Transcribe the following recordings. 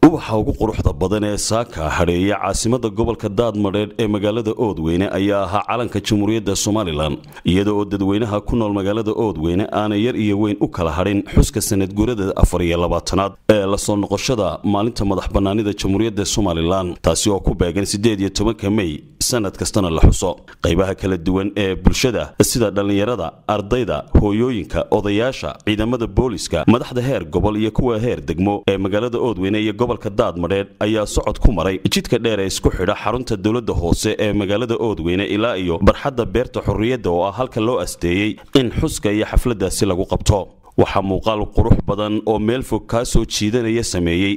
ubaxa ugu quruxda badan ee saaka hareeya caasimada gobolka Daadmareed ee magaalada Oodweyne ayaa ahaa calanka Jamhuuriyadda Soomaaliland iyadoo oo dadweynaha ku nool magaalada Oodweyne aan yar iyo weyn u kala harin xuska sanad guurada 24aad ee la soo noqoshada maalinta madaxbannaanida Jamhuuriyadda Soomaaliland taasi oo ku beegan 18 May sanad kastana la xuso qaybaha kala duwan ee bulshada sida dhalinyarada ardayda hooyooyinka odayaasha ciidamada booliska madaxda heer gobol iyo kuwa heer degmo ee magaalada Oodweyne iyo gobolka Daadmareed ayaa socod ku maray jidka dheer ee isku xidha xarunta dawladda hoose ee magaalada Oodweyne ilaa iyo barxadda beerta xurriyadda oo ah halka loo asteeyay in xuska iyo xafladaasi lagu qabto waxa muuqaal qurux badan oo meel fog ka soo jiidanaya sameeyay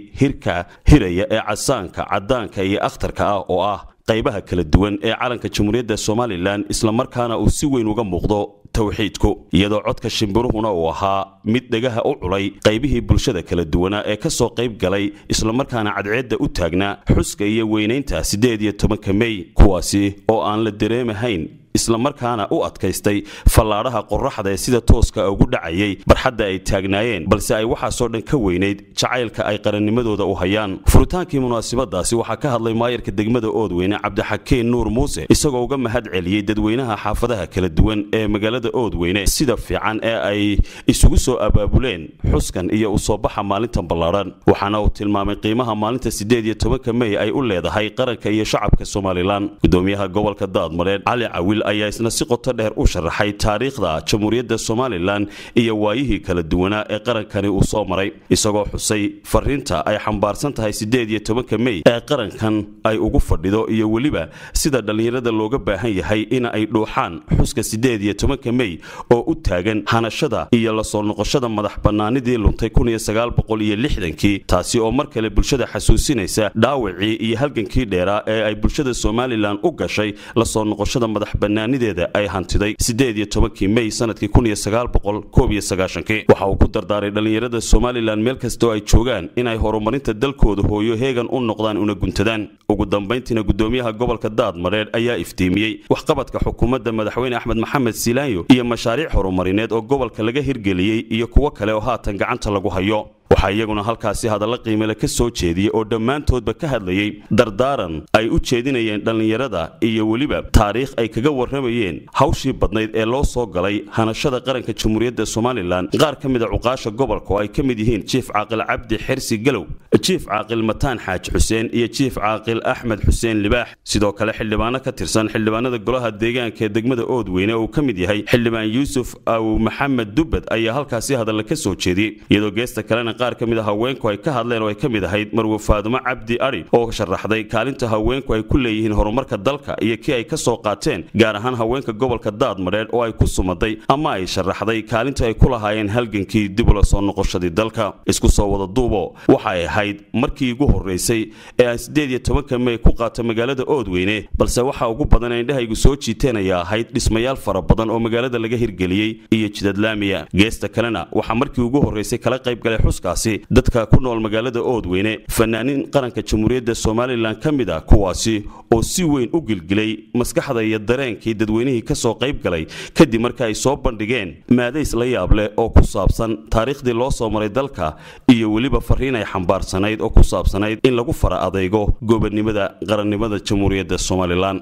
hiraya ee casaanka cadaanka iyo akhtarka ah oo ah qaybaha kala duwan ee calanka Jamhuuriyadda Soomaaliland isla markaana uu si weyn uga muuqdo tawxiidku iyadoo codka shimbiruhuna uu ahaa mid dhagaha u culay qaybihii bulshada kala duwana ee ka soo qayb galay isla markaana cadceedda u taagnaa xuska iyo weynaynta 18 May kuwaasi oo aan la dareemahayn isla markaana u adkaystay fallaaraha qorraxda ee sida tooska ugu dhacayay barxadda ay taagnaayeen balse ay waxa soo dhan ka weynayd jacaylka ay qarannimadooda u hayaan furutaankii munaasabadaasi waxa ka hadlay maayarka degmada Oodweyne Cabdixakeen Nuur Muuse isagoo uga mahad celiyay dadweynaha xaafadaha kala duwan ee magaalada Oodweyne sida fiican ee ay isugu soo abaabuleen xuskan iyo u soo baxa maalintan ballaaran waxaana uu tilmaamay qiimaha maalinta 18 May ay u leedahay qaranka iyo shacabka Soomaaliland gudoomiyaha gobolka Daadmareed Cali Cawil ayaa isna si qoto dheer u sharaxay taariikhda Jamhuuriyadda Soomaaliland iyo waayihii kala duwanaa ee qarankani uu soo maray isagoo xusay fariinta ay xambaarsan tahay 18 May ee qarankan ay ugu fadhido iyo waliba sida dhalinyarada looga baahan yahay in ay dhuuxaan xuska 18 May oo u taagan hanashada iyo la soo noqoshada madaxbannaanidii luntay 1960kii taasi oo mar kale bulshada xasuusinaysa dhaawacii iyo halgankii dheeraa ee ay bulshada Soomaaliland u gashay la soo noqoshada madaxbannaanideeda ay hantiday 18 May sanadkii 1991 waxa uu ku dardaaray dhalinyarada Soomaaliland meel kasta oo ay joogaan in ay horumarinta dalkooda hooyo heegan u noqdaan una guntadaan ugu dambeyntiina gudoomiyaha gobolka Daadmareed ayaa iftiimiyay waxqabadka xukuumadda madaxweyne Axmed Maxamed Silaanyo iyo mashaariic horumarineed oo gobolka laga hirgeliyay iyo kuwa kale oo haatan gacanta lagu hayo waxa iyaguna halkaasi hadalla qiimo leh ka soo jeediyay oo dhammaantoodba ka hadlayay dardaaran ay u jeedinayeen dhalinyarada iyo waliba taariikh ay kaga waramayeen hawshii badnayd ee loo soo galay hanashada qaranka Jamhuuriyadda Soomaaliland qaar ka mid ah cuqaasha gobolka oo ay ka mid yihiin Chief Caaqil Cabdi Xirsi Galow Chief Caaqil Mataan Xaaj Xuseen iyo Chief Caaqil Axmed Xuseen Libaax sidoo kale xildhibaano ka tirsan xildhibaanada golaha deegaanka ee degmada Oodweyne oo ka mid yahay xildhibaan Yuusuf Aw Maxamed Dubad ayaa halkaasi hadalla ka soo jeediyay iyadoo geesta kalena qaar ka mid ah haweenku ay ka hadleen oo ay ka mid ahayd Marwo Faadumo Cabdi Ari oo sharaxday kaalinta haweenku ay ku leeyihiin horumarka dalka iyo kii ay ka soo qaateen gaar ahaan haweenka gobolka Daadmareed oo ay ku sumaday ama ay sharaxday kaalinta ay ku lahaayeen halgankii dib u soo noqoshadii dalka isku soo wada duubo waxa ay ahayd markii ugu horeysay ee 18 May ku qaatay magaalada Oodweyne balse waxa ugu badan indhahaygu soo jiiteen ayaa ahayd dhismayaal fara badan oo magaalada laga hirgeliyay iyo jidad laamiya geesta kalena waxa markii ugu horeysay kala qayb galay xuska dadka ku nool magaalada Oodweyne fanaaniin qaranka Jamhuuriyadda Soomaaliland kamid ah kuwaasi oo si weyn u gilgilay maskaxda iyo dareenkii dadweynihii ka soo qayb galay kadib markii ay soo bandhigeen maadays la yaab leh oo ku saabsan taariikhdii loo soo maray dalka iyo waliba fariin ay xambaarsanayd oo ku saabsanayd in lagu fara adeego gobonimada qarannimada Jamhuuriyadda Soomaaliland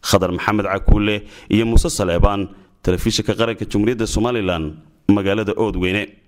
Khadar Maxamed Cakuule iyo Muuse Saleebaan telefishinka qaranka Jamhuuriyadda Soomaaliland magaalada Oodweyne